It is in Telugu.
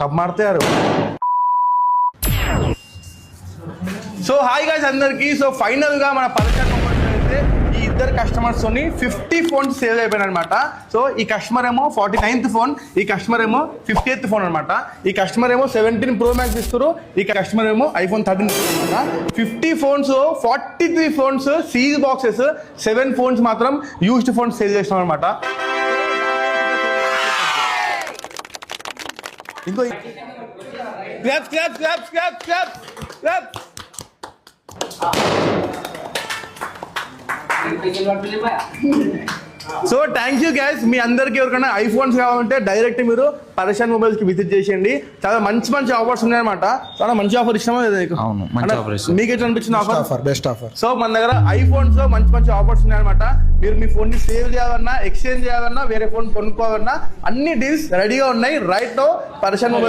కబ్ మారుతారు. సో హాయ్ గైస్ అందరికి. సో ఫైనల్ గా మన పరిచయం అయితే ఈ ఇద్దరు కస్టమర్స్ తోని 50 ఫోన్స్ సేల్ అయిపోయినాయి అనమాట. సో ఈ కస్టమర్ ఏమో 49th ఫోన్, ఈ కస్టమర్ ఏమో 50th ఫోన్ అనమాట. ఈ కస్టమర్ ఏమో 17 Pro Max ఇస్తారు, ఈ కస్టమర్ ఏమో iPhone 13 అనమాట. 50 phones 43 phones seize boxes, 7 phones మాత్రం యూజ్డ్ ఫోన్స్ సేల్ చేస్తాం అనమాట. ఇంకో claps claps claps claps claps claps. So thank you guys. మీ అందరికి ఎవరికైనా ఐఫోన్స్ కావాలంటే డైరెక్ట్ మీరు పరేషాన్ మొబైల్స్ కి విజిట్ చేయండి. చాలా మంచి మంచి ఆఫర్స్ ఉన్నాయన్నమాట. చాలా మంచి ఆఫర్ ఇష్టమా మీకు ఎట్లా అనిపించింది ఆఫర్? Best offer. సో మన దగ్గర ఐఫోన్స్ లో మంచి మంచి ఆఫర్స్ ఉన్నాయన్నమాట. మీరు మీ ఫోన్ ని సేవ్ చేయాలన్నా, ఎక్స్చేంజ్ చేయాలన్నా, వేరే ఫోన్ కొనుక్కోవాలన్నా అన్ని డీల్స్ రెడీగా ఉన్నాయి. రైట్ నౌ పరేషాన్ మొబైల్